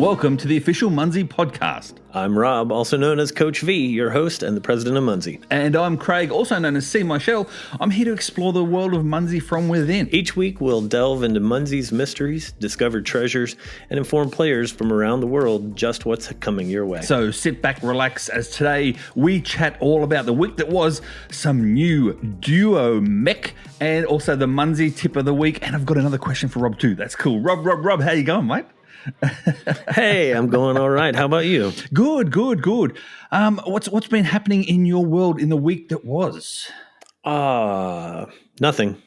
Welcome to the official Munzee podcast. I'm Rob, also known as Coach V, your host and the president of Munzee. And I'm Craig, also known as Michell. I'm here to explore the world of Munzee from within. Each week, we'll delve into Munzee's mysteries, discover treasures, and inform players from around the world just what's coming your way. So sit back, relax, as today we chat all about the week that was, some new Duo-Mech, and also the Munzee tip of the week. And I've got another question for Rob too. That's cool. Rob, how you going, mate? Hey, I'm going all right. How about you? Good. What's been happening in your world in the week that was? Nothing.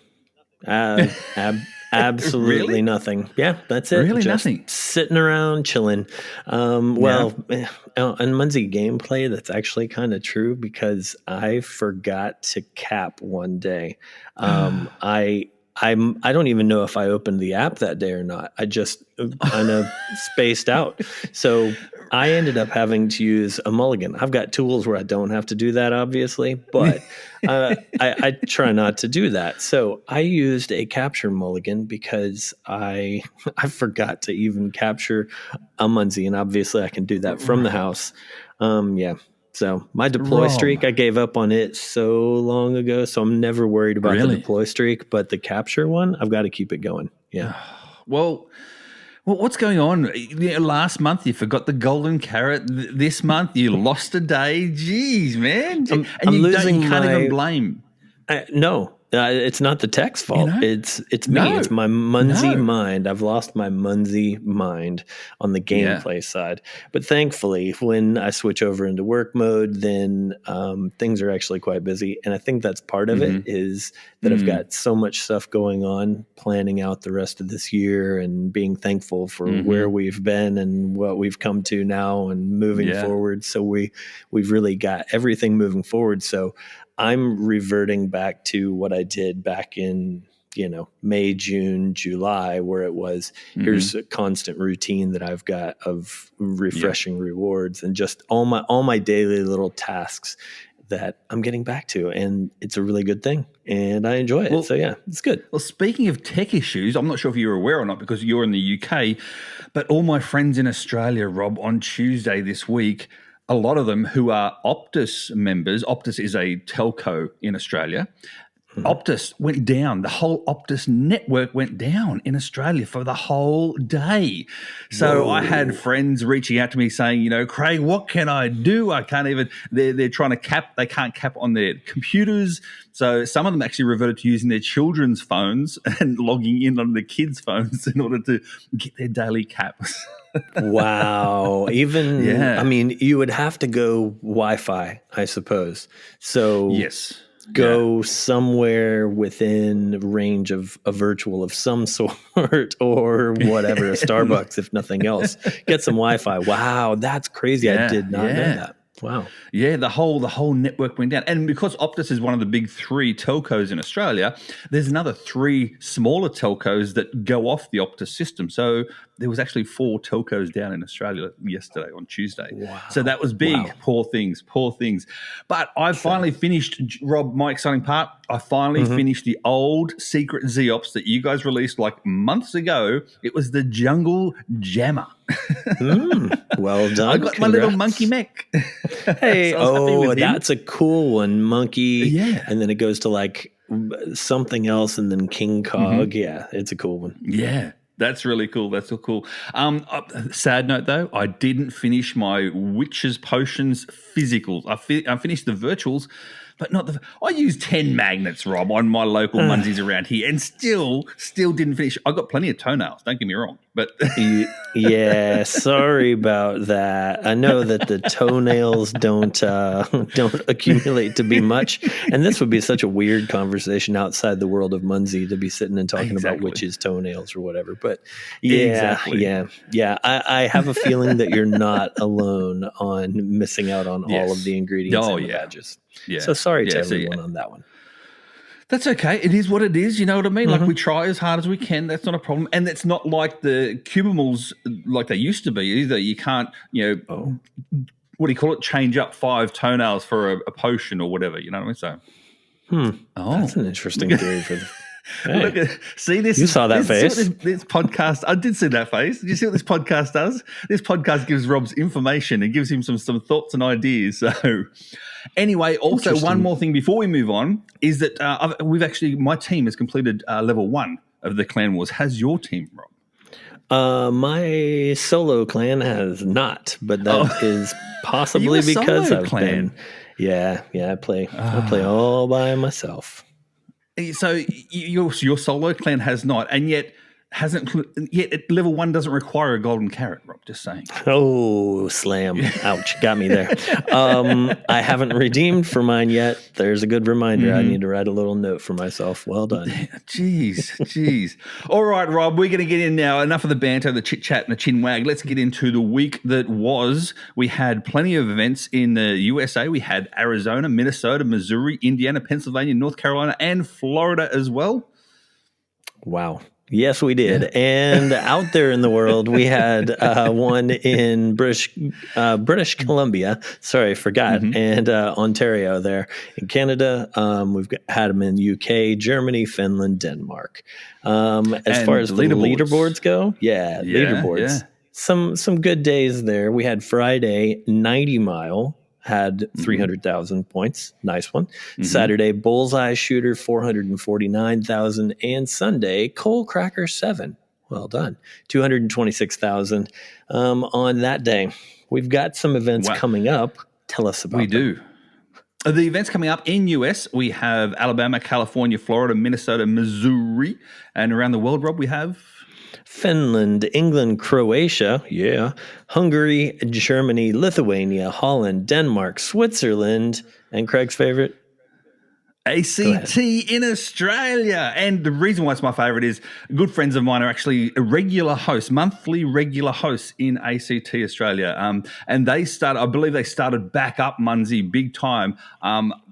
Absolutely Really? Nothing. Yeah, that's it. Really, just nothing. Sitting around, chilling. On Munzee gameplay, that's actually kind of true because I forgot to cap one day. I don't even know if I opened the app that day or not. I just kind of spaced out. So I ended up having to use a mulligan. I've got tools where I don't have to do that, obviously, but I try not to do that. So I used a capture mulligan because I forgot to even capture a Munzee, and obviously I can do that from the house. So my deploy streak, I gave up on it so long ago, so I'm never worried about the deploy streak. But the capture one, I've got to keep it going. Yeah. Well, what's going on? Last month you forgot the golden carrot. This month you lost a day. Jeez, man. I'm losing you can't even blame. No. It's not the tech's fault. You know? It's me. It's my Munzee mind. I've lost my Munzee mind on the gameplay side. But thankfully, when I switch over into work mode, then things are actually quite busy. And I think that's part of it is that I've got so much stuff going on, planning out the rest of this year and being thankful for where we've been and what we've come to now and moving forward. So we've really got everything moving forward. So I'm reverting back to what I did back in, May, June, July, where it was, here's a constant routine that I've got of refreshing rewards and just all my daily little tasks that I'm getting back to. And it's a really good thing. And I enjoy it. So it's good. Well, speaking of tech issues, I'm not sure if you're aware or not because you're in the UK, but all my friends in Australia, Rob, on Tuesday this week, a lot of them who are Optus members, Optus is a telco in Australia, Optus went down. The whole Optus network went down in Australia for the whole day. So I had friends reaching out to me saying, Craig, what can I do? I can't even, they're trying to cap, they can't cap on their computers. So some of them actually reverted to using their children's phones and logging in on the kids' phones in order to get their daily caps. Wow. I mean, you would have to go Wi-Fi, I suppose. So yes. Go somewhere within range of a virtual of some sort or whatever, a Starbucks, if nothing else. Get some Wi-Fi. Wow, that's crazy. I did not know that. Wow. Yeah, the whole network went down. And because Optus is one of the big three telcos in Australia, there's another three smaller telcos that go off the Optus system. So there was actually 4 telcos down in Australia yesterday on Tuesday. Wow. So that was big. Wow. Poor things. But I finally finished, Rob, my exciting part, I finally finished the old secret Zeops that you guys released like months ago. It was the Jungle Jammer. Well done. I got my little monkey mech. Hey, that's a cool one. Monkey. Yeah. And then it goes to like something else and then King Cog. Yeah, it's a cool one. Yeah. That's really cool. That's so cool. Sad note, though, I didn't finish my Witch's Potions physicals. I finished the virtuals, but not the... I used 10 magnets, Rob, on my local Munzees around here and still didn't finish. I got plenty of toenails, don't get me wrong. But yeah, sorry about that. I know that the toenails don't accumulate to be much, and this would be such a weird conversation outside the world of Munzee to be sitting and talking about witches' toenails or whatever. But yeah. I have a feeling that you're not alone on missing out on all of the ingredients and the badges. Yeah. So sorry to everyone on that one. That's okay. It is what it is. You know what I mean? Like we try as hard as we can. That's not a problem. And it's not like the cubimals like they used to be either. You can't, what do you call it? Change up 5 toenails for a potion or whatever. You know what I mean? So, that's an interesting theory for Hey, Look at, see this. You saw that face. This podcast. I did see that face. Did you see what this podcast does? This podcast gives Rob's information and gives him some thoughts and ideas. So, anyway, also one more thing before we move on is that my team has completed level 1 of the Clan Wars. Has your team, Rob? My solo clan has not, but that is possibly because I've been. Yeah, I play all by myself. So your solo clan has not, and yet level 1 doesn't require a golden carrot, Rob, just saying. Oh, slam. Ouch. Got me there. I haven't redeemed for mine yet. There's a good reminder. I need to write a little note for myself. Well done. Jeez. All right, Rob, we're going to get in now. Enough of the banter, the chit-chat, and the chin-wag. Let's get into the week that was. We had plenty of events in the USA. We had Arizona, Minnesota, Missouri, Indiana, Pennsylvania, North Carolina, and Florida as well. Wow. Yes, we did. Yeah. And out there in the world, we had one in British Columbia. Sorry, I forgot. And Ontario there. In Canada, we've had them in UK, Germany, Finland, Denmark. As far as the leaderboards go, leaderboards. Yeah. Some good days there. We had Friday, 90 Mile. Had 300,000 points. Nice one. Saturday, Bullseye Shooter, 449,000. And Sunday, Coal Cracker 7. Well done. 226,000 on that day. We've got some events coming up. Tell us about them. We do. The events coming up in US, we have Alabama, California, Florida, Minnesota, Missouri. And around the world, Rob, we have... Finland, England, Croatia, Hungary, Germany, Lithuania, Holland, Denmark, Switzerland, and Craig's favorite, ACT in Australia. And the reason why it's my favorite is good friends of mine are actually monthly regular hosts in ACT Australia. And I believe they started back up Munzee big time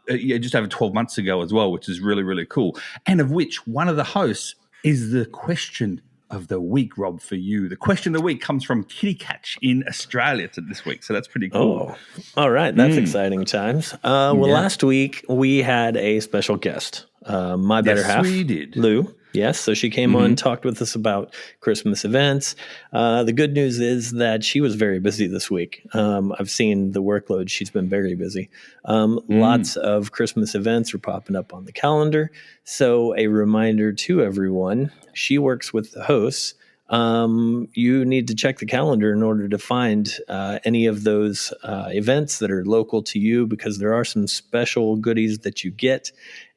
just over 12 months ago as well, which is really, really cool. And of which one of the hosts is the question of the week, Rob, for you. The question of the week comes from Kitty Catch in Australia this week, so that's pretty cool. Oh, all right. That's exciting times. Last week we had a special guest, my better half, we did. Lou. Yes, so she came on, talked with us about Christmas events. The good news is that she was very busy this week. I've seen the workload. She's been very busy. Lots of Christmas events are popping up on the calendar. So a reminder to everyone, she works with the hosts. You need to check the calendar in order to find any of those events that are local to you, because there are some special goodies that you get.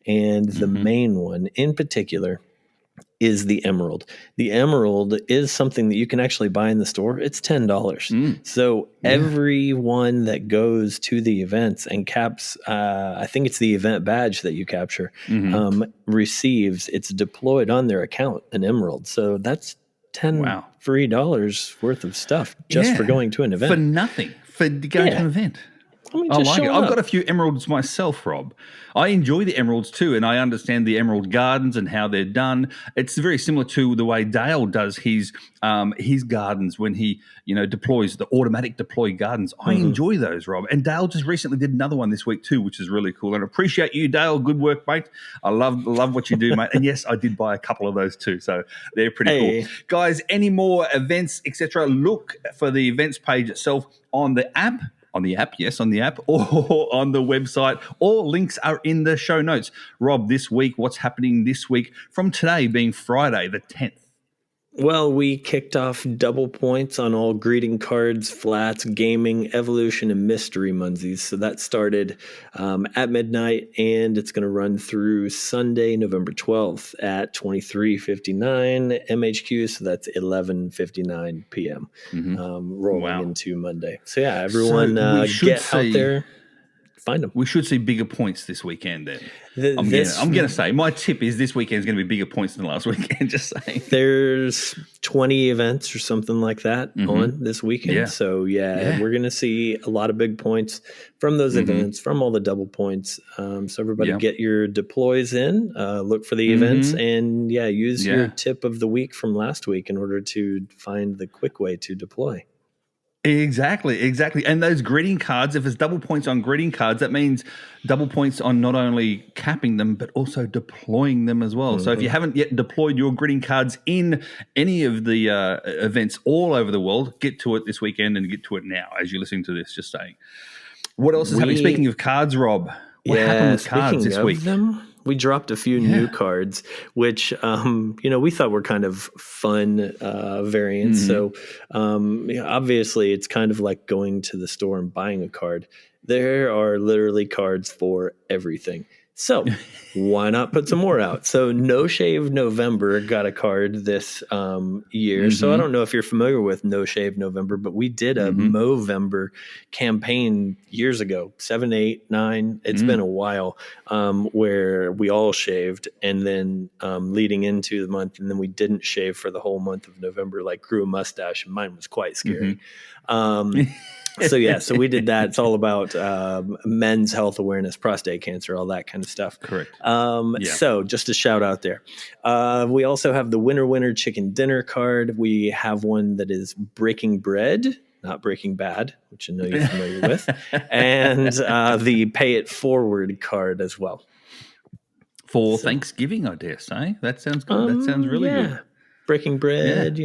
And the main one in particular is the Emerald. The Emerald is something that you can actually buy in the store. It's $10. So everyone that goes to the events and caps, I think it's the event badge that you capture, receives, it's deployed on their account, an Emerald. So that's $10 free worth of stuff just for going to an event. For nothing, for going to an event. I mean, like it. I've got a few emeralds myself, Rob. I enjoy the emeralds too, and I understand the emerald gardens and how they're done. It's very similar to the way Dale does his gardens when he deploys the automatic deploy gardens. I enjoy those, Rob. And Dale just recently did another one this week too, which is really cool. And I appreciate you, Dale. Good work, mate. I love what you do, mate. And yes, I did buy a couple of those too, so they're pretty cool. Guys, any more events, etc., look for the events page itself on the app. On the app, or on the website. All links are in the show notes. Rob, this week, what's happening this week from today being Friday the 10th? Well, we kicked off double points on all greeting cards, flats, gaming, evolution, and mystery Munzees. So that started at midnight, and it's going to run through Sunday, November 12th at 23:59 MHQ. So that's 11:59 p.m. Rolling into Monday. So yeah, everyone get out there. Find them. We should see bigger points this weekend then. I'm going to say, my tip is this weekend is going to be bigger points than last weekend, just saying. There's 20 events or something like that on this weekend. Yeah. So, we're going to see a lot of big points from those events, from all the double points. So everybody get your deploys in, look for the events, and use your tip of the week from last week in order to find the quick way to deploy. Exactly. And those greeting cards, if it's double points on greeting cards, that means double points on not only uncapping them, but also deploying them as well. So if you haven't yet deployed your greeting cards in any of the events all over the world, get to it this weekend and get to it now as you're listening to this, just saying. What else is happening? Speaking of cards, Rob, what happened with cards this week? We dropped a few new cards, which, we thought were kind of fun variants. So obviously it's kind of like going to the store and buying a card. There are literally cards for everything. So why not put some more out? So No Shave November got a card this year. So I don't know if you're familiar with No Shave November, but we did a Movember campaign years ago, 7, 8, 9. It's been a while, where we all shaved, and then leading into the month, and then we didn't shave for the whole month of November, like grew a mustache, and mine was quite scary. So we did that. It's all about men's health awareness, prostate cancer, all that kind of stuff. Correct. So just a shout out there. We also have the Winner Chicken Dinner card. We have one that is Breaking Bread, not Breaking Bad, which I know you're familiar with, and the Pay It Forward card as well. For Thanksgiving, I dare say. That sounds good. That sounds really good. Breaking Bread,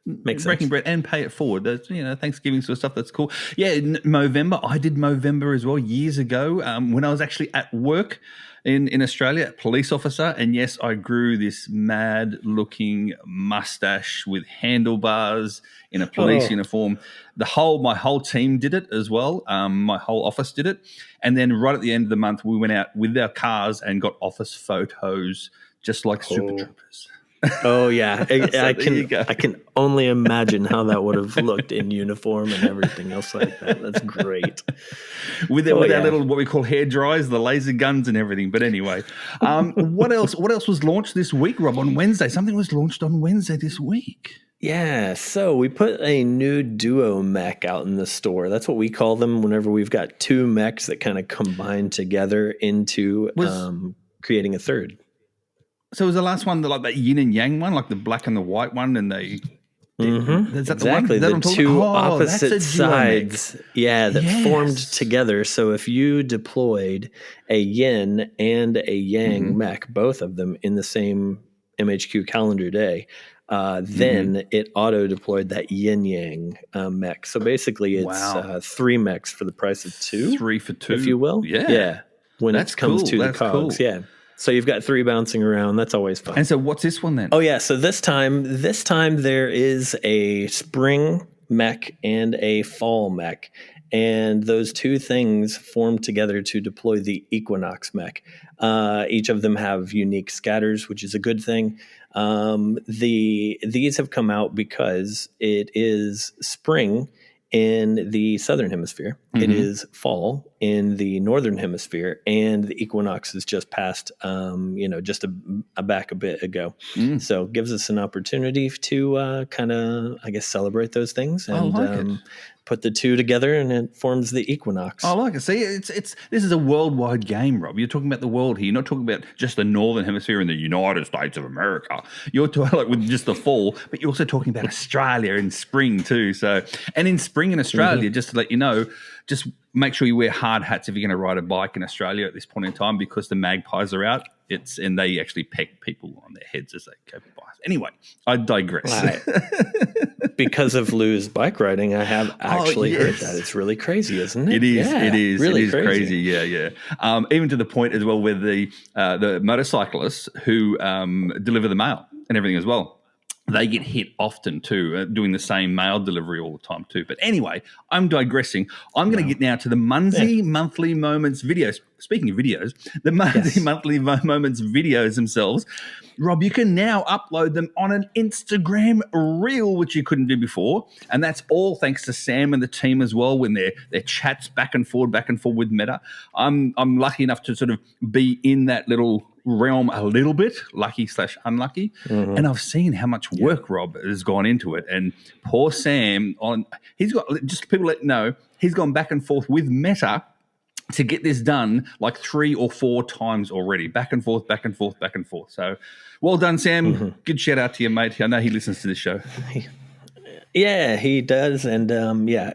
makes Breaking sense. Bread and Pay It Forward. That's, Thanksgiving sort of stuff. That's cool. Yeah, Movember. I did Movember as well years ago when I was actually at work in Australia, a police officer. And yes, I grew this mad-looking mustache with handlebars in a police uniform. My whole team did it as well. My whole office did it. And then right at the end of the month, we went out with our cars and got office photos, just like Super Troopers. Oh yeah, I can only imagine how that would have looked in uniform and everything else like that. That's great. With our little what we call hair dryers, the laser guns and everything. But anyway, what else was launched this week, Rob? On Wednesday, something was launched on Wednesday this week. Yeah, so we put a new Duo-Mech out in the store. That's what we call them whenever we've got two mechs that kind of combine together into creating a third. So was the last one like that yin and yang one, like the black and the white one, and they is that exactly the two opposite sides, that formed together. So if you deployed a yin and a yang mech, both of them in the same MHQ calendar day, then it auto deployed that yin yang mech. So basically, it's 3 mechs for the price of 2, 3 for 2, if you will. Yeah, when it comes to the cogs, cool. So you've got 3 bouncing around. That's always fun. And so what's this one then? Oh yeah. So this time there is a spring mech and a fall mech. And those two things form together to deploy the Equinox mech. Each of them have unique scatters, which is a good thing. These have come out because it is spring in the southern hemisphere. It is fall in the northern hemisphere, and the equinox is just past, just back a bit ago. So it gives us an opportunity to kind of, I guess, celebrate those things and put the two together, and it forms the equinox. I like it. See, this is a worldwide game, Rob. You're talking about the world here. You're not talking about just the northern hemisphere in the United States of America. You're talking like with just the fall, but you're also talking about Australia in spring too. So, and in spring in Australia, just to let you know, just make sure you wear hard hats if you're going to ride a bike in Australia at this point in time, because the magpies are out. And they actually peck people on their heads as they go by. Anyway, I digress. Because of Lou's bike riding, I have actually heard that. It's really crazy, isn't it? It is. Yeah, it is. Really it is crazy. Yeah. Even to the point as well where the motorcyclists who deliver the mail and everything as well, they get hit often too, doing the same mail delivery all the time too. But anyway, I'm digressing. I'm going to get now to the Munzee Monthly Moments videos. Speaking of videos, the Munzee Monthly Moments videos themselves. Rob, you can now upload them on an Instagram reel, which you couldn't do before. And that's all thanks to Sam and the team as well, when their chats back and forward with Meta. I'm lucky enough to sort of be in that little realm a little bit, lucky/unlucky. And I've seen how much work Rob has gone into it. And poor Sam, he's got, just people let know, he's gone back and forth with Meta to get this done like 3 or 4 times already, back and forth. So well done, Sam. Good shout out to you, mate. I know he listens to this show. Yeah, he does, and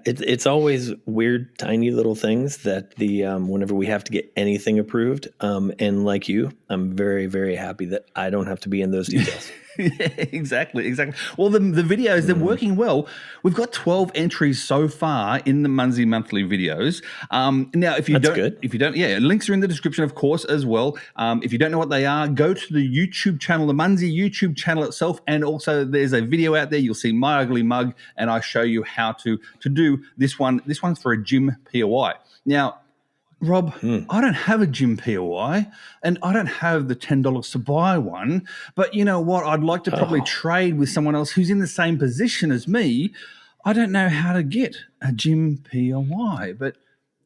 it's always weird, tiny little things that whenever we have to get anything approved, and like you, I'm very, very happy that I don't have to be in those details. Yeah, exactly. Well, the videos, they're working well. We've got 12 entries so far in the Munzee Monthly videos. Now, if you don't, links are in the description, of course, as well. If you don't know what they are, go to the YouTube channel, the Munzee YouTube channel itself, and also there's a video out there. You'll see my ugly mug, and I show you how to do this one. This one's for a gym POI. Now, Rob, I don't have a gym POI, and I don't have the $10 to buy one. But you know what? I'd like to probably trade with someone else who's in the same position as me. I don't know how to get a gym POI, but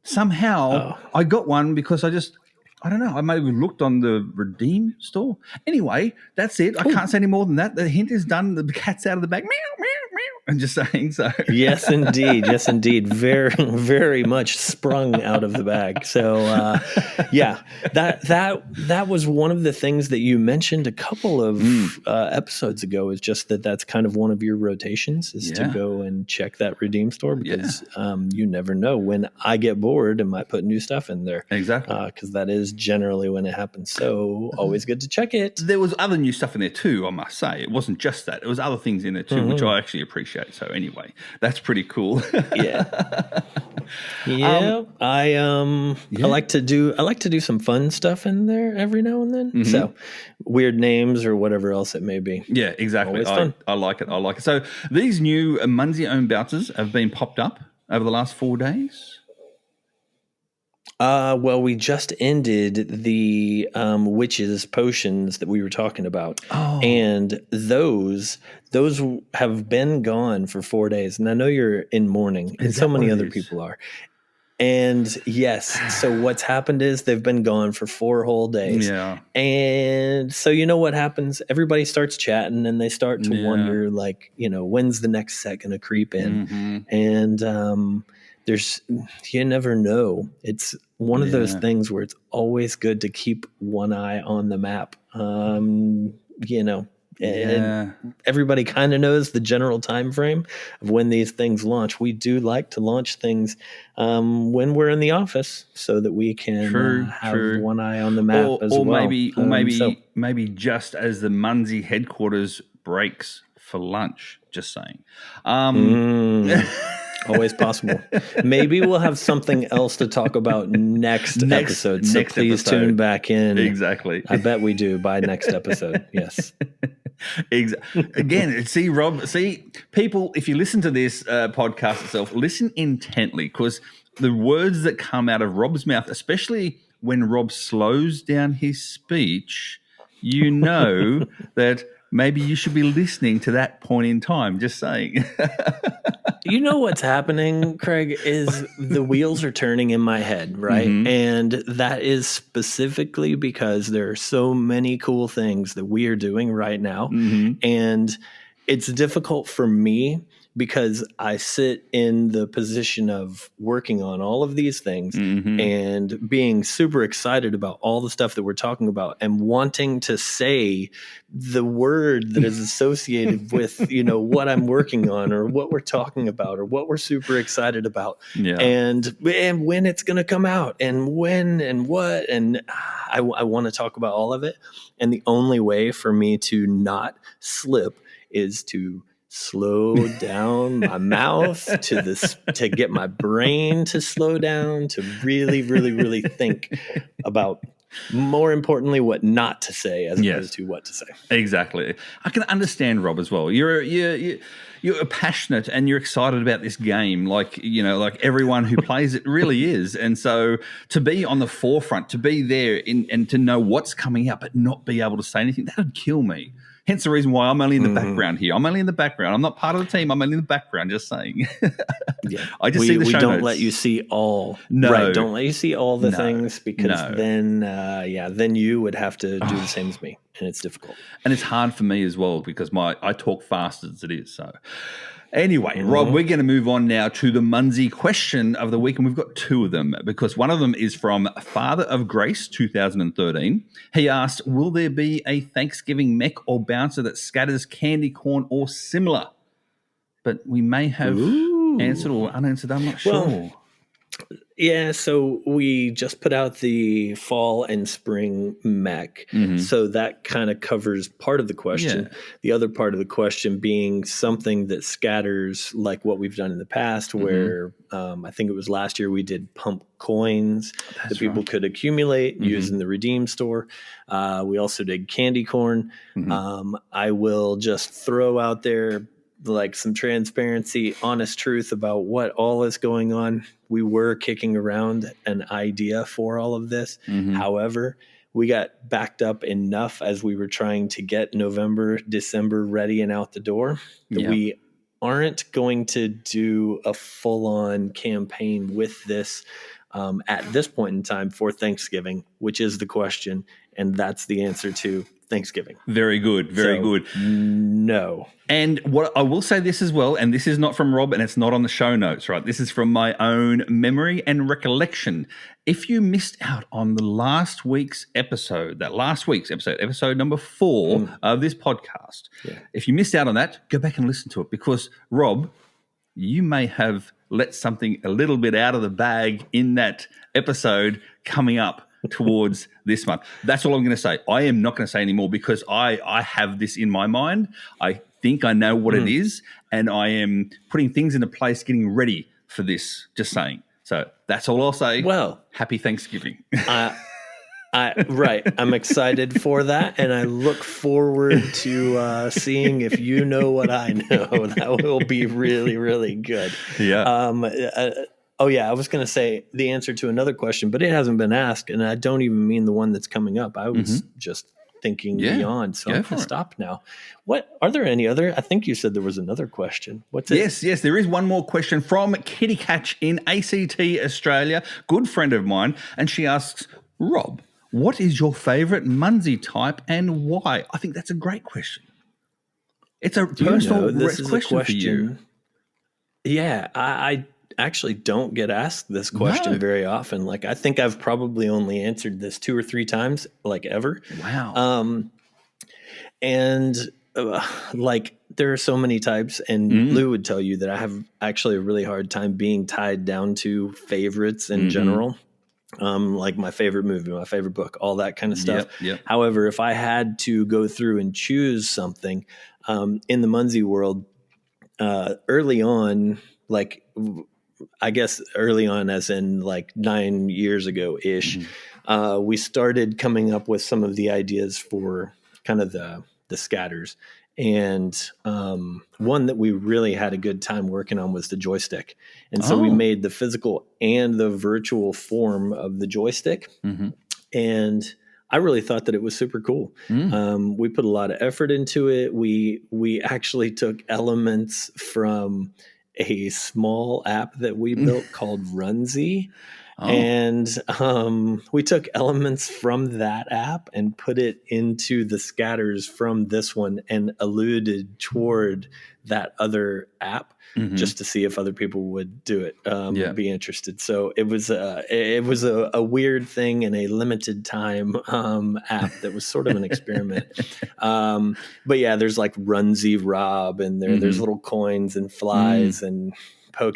somehow I got one because I don't know. I maybe looked on the Redeem store. Anyway, that's it. I can't say any more than that. The hint is done. The cat's out of the bag. Meow, meow, meow. I'm just saying so. Yes, indeed. Yes, indeed. Very, very much sprung out of the bag. So, that was one of the things that you mentioned a couple of episodes ago. Is just that's kind of one of your rotations is to go and check that Redeem store because you never know when I get bored and might put new stuff in there. Exactly, because that is generally when it happens. So always good to check it. There was other new stuff in there too, I must say. It wasn't just that. There was other things in there too, which I actually appreciate. So anyway, that's pretty cool. Yeah. I like to do some fun stuff in there every now and then. So weird names or whatever else it may be. Yeah, exactly. I like it. So these new Munzee owned bouncers have been popped up over the last 4 days. Well, we just ended the witches potions that we were talking about, and those have been gone for 4 days. And I know you're in mourning, and so many other people are. And yes, so what's happened is they've been gone for 4 whole days. Yeah. And so you know what happens? Everybody starts chatting, and they start to wonder, like, when's the next set going to creep in? And you never know. It's one of those things where it's always good to keep one eye on the map. And everybody kind of knows the general time frame of when these things launch. We do like to launch things when we're in the office so that we can have one eye on the map as well. Maybe just as the Munzee headquarters breaks for lunch. Just saying. Always possible. Maybe we'll have something else to talk about next episode. So please tune back in. Exactly. I bet we do by next episode. Yes. Again, Rob, people, if you listen to this podcast itself, listen intently because the words that come out of Rob's mouth, especially when Rob slows down his speech, that maybe you should be listening to that point in time. Just saying. You know what's happening, Craig, is the wheels are turning in my head, right? And that is specifically because there are so many cool things that we are doing right now. And it's difficult for me because I sit in the position of working on all of these things and being super excited about all the stuff that we're talking about and wanting to say the word that is associated with, what I'm working on or what we're talking about or what we're super excited about and when it's going to come out and when and what. And I want to talk about all of it. And the only way for me to not slip is to slow down my mouth to get my brain to slow down, to really, really, really think about, more importantly, what not to say as opposed to what to say. Exactly. I can understand Rob as well. You're passionate and you're excited about this game, like everyone who plays it really is. And so to be on the forefront, to be there and to know what's coming out but not be able to say anything, that would kill me. Hence the reason why I'm only in the background here. I'm only in the background. I'm not part of the team. I'm only in the background, just saying. I just see the show notes. We don't let you see all. No. Right, don't let you see all the things because then you would have to do the same as me, and it's difficult. And it's hard for me as well because I talk fast as it is, so... Anyway, Rob, we're going to move on now to the Munzee question of the week, and we've got 2 of them because one of them is from Father of Grace 2013. He asked, will there be a Thanksgiving mech or bouncer that scatters candy corn or similar? but we may have answered or unanswered. I'm not sure. Yeah, so we just put out the fall and spring mech. So that kind of covers part of the question. Yeah. The other part of the question being something that scatters like what we've done in the past, where I think it was last year we did pump coins that people could accumulate using the Redeem store. We also did candy corn. I will just throw out there like some transparency, honest truth about what all is going on. We were kicking around an idea for all of this. However, we got backed up enough as we were trying to get November, December ready and out the door that we aren't going to do a full-on campaign with this at this point in time for Thanksgiving, which is the question. And that's the answer to Thanksgiving. Very good. Very good. No. And what I will say this as well, and this is not from Rob and it's not on the show notes, right? This is from my own memory and recollection. If you missed out on the last week's episode, episode number 4 of this podcast, if you missed out on that, go back and listen to it because, Rob, you may have let something a little bit out of the bag in that episode coming up towards this month. That's all I'm going to say. I am not going to say anymore because I have this in my mind. I think I know what it is, and I am putting things into place, getting ready for this, just saying. So that's all I'll say. Well, happy Thanksgiving. Right. I'm excited for that, and I look forward to seeing if you know what I know. That will be really, really good. Yeah. I was going to say the answer to another question, but it hasn't been asked, and I don't even mean the one that's coming up. I was just thinking beyond, so I'm going to stop now. What are there any other? I think you said there was another question. What's it? Yes, there is one more question from Kitty Catch in ACT Australia, good friend of mine, and she asks, Rob, what is your favourite Munzee type and why? I think that's a great question. It's a personal question for you. Yeah, I actually don't get asked this question very often. Like, I think I've probably only answered this 2 or 3 times, like ever. Wow. Like there are so many types, and Lou would tell you that I have actually a really hard time being tied down to favorites in general. Like my favorite movie, my favorite book, all that kind of stuff. Yep. However, if I had to go through and choose something in the Munzee world, early on, like I guess early on as in like 9 years ago ish, we started coming up with some of the ideas for kind of the scatters. And one that we really had a good time working on was the joystick. And so we made the physical and the virtual form of the joystick. And I really thought that it was super cool. We put a lot of effort into it. We actually took elements from a small app that we built called Runzee. And we took elements from that app and put it into the scatters from this one and alluded toward that other app just to see if other people would do it, be interested. So it was a weird thing in a limited time app that was sort of an experiment. But yeah, there's like Runzee Rob, and there's little coins and flies and not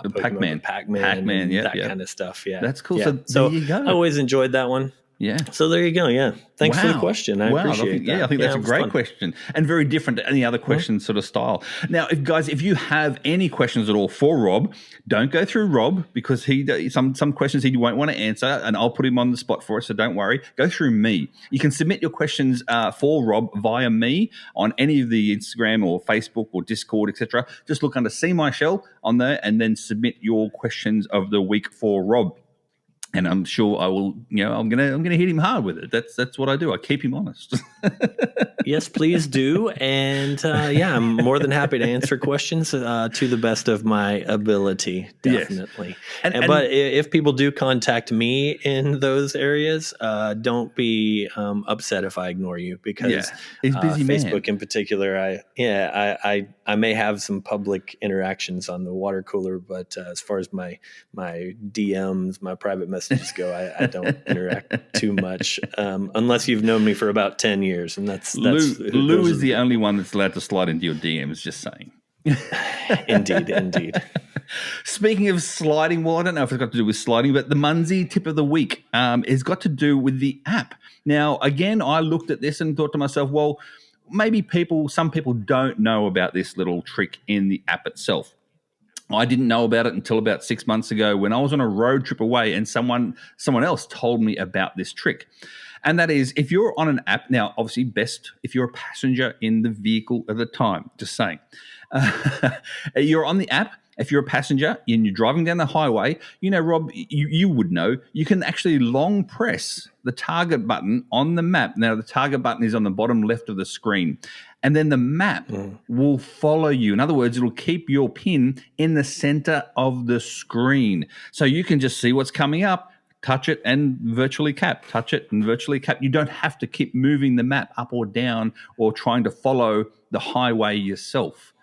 Pokemon, Pac-Man, that kind of stuff. Yeah, that's cool. Yeah. So there you go. I always enjoyed that one. Yeah. So there you go. Yeah. Thanks for the question. I appreciate that. Yeah, I think that's a great question and very different to any other question sort of style. Now, if you have any questions at all for Rob, don't go through Rob because some questions he won't want to answer, and I'll put him on the spot for us. So don't worry. Go through me. You can submit your questions for Rob via me on any of the Instagram or Facebook or Discord, etc. Just look under See Michell on there, and then submit your questions of the week for Rob. And I'm sure I will, I'm gonna hit him hard with it. That's what I do. I keep him honest. Yes, please do. And I'm more than happy to answer questions to the best of my ability. Definitely. Yes. But if people do contact me in those areas, don't be upset if I ignore you because he's busy Facebook man. in particular. I may have some public interactions on the water cooler, but as far as my DMs, my private messages go, I don't interact too much unless you've known me for about 10 years, and that's Lou is the only one that's allowed to slide into your DMs. Just saying. Indeed. Speaking of sliding, well, I don't know if it's got to do with sliding, but the Munzee tip of the week has got to do with the app. Now, again, I looked at this and thought to myself, well, maybe some people don't know about this little trick in the app itself. I didn't know about it until about 6 months ago when I was on a road trip away and someone else told me about this trick. And that is, if you're on an app, now obviously best if you're a passenger in the vehicle at the time, just saying. You're on the app. If you're a passenger and you're driving down the highway, Rob, you would know, you can actually long press the target button on the map. Now, the target button is on the bottom left of the screen. And then the map will follow you. In other words, it'll keep your pin in the center of the screen. So you can just see what's coming up, touch it and virtually cap, touch it and virtually cap. You don't have to keep moving the map up or down or trying to follow the highway yourself.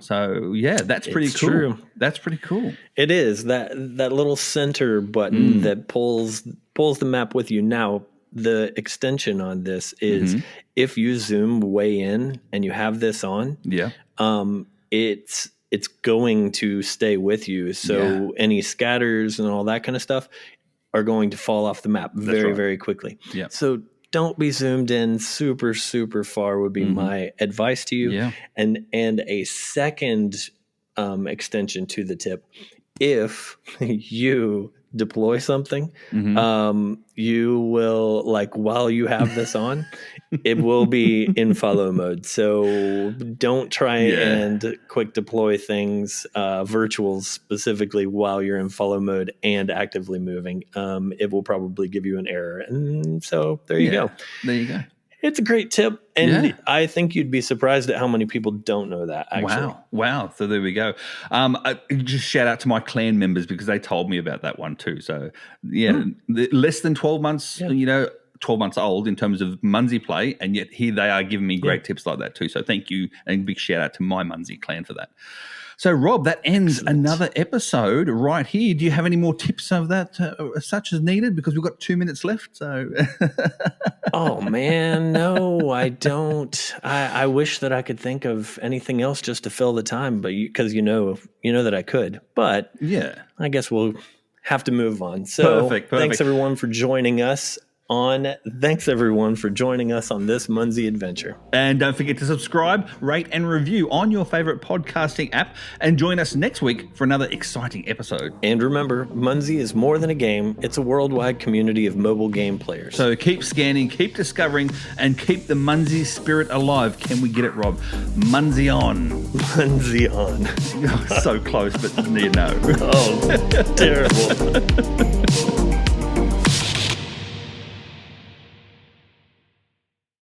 So, yeah, that's pretty cool. True. That's pretty cool. It is. That little center button that pulls the map with you. Now, the extension on this is if you zoom way in and you have this on, it's going to stay with you. So any scatters and all that kind of stuff are going to fall off the map very, very quickly. Yeah. So don't be zoomed in super, super far would be my advice to you. Yeah. And a second extension to the tip, if you deploy something, you will, like, while you have this on, it will be in follow mode. So don't try and quick deploy things, virtuals specifically, while you're in follow mode and actively moving. It will probably give you an error. And so there you go. There you go. It's a great tip, and I think you'd be surprised at how many people don't know that, actually. Wow. So there we go. Just shout out to my clan members because they told me about that one too. So, less than 12 months, 12 months old in terms of Munzee play, and yet here they are giving me great tips like that too. So thank you, and big shout out to my Munzee clan for that. So, Rob, that ends another episode right here. Do you have any more tips of that, such as needed? Because we've got 2 minutes left. So, oh man, no, I don't. I wish that I could think of anything else just to fill the time, but because you know that I could. But I guess we'll have to move on. So, perfect. Thanks everyone for joining us on this Munzee adventure. And don't forget to subscribe, rate, and review on your favorite podcasting app, and join us next week for another exciting episode. And remember, Munzee is more than a game. It's a worldwide community of mobile game players. So keep scanning, keep discovering, and keep the Munzee spirit alive. Can we get it, Rob? Munzee on. Munzee on. So close, but you know. Oh, terrible.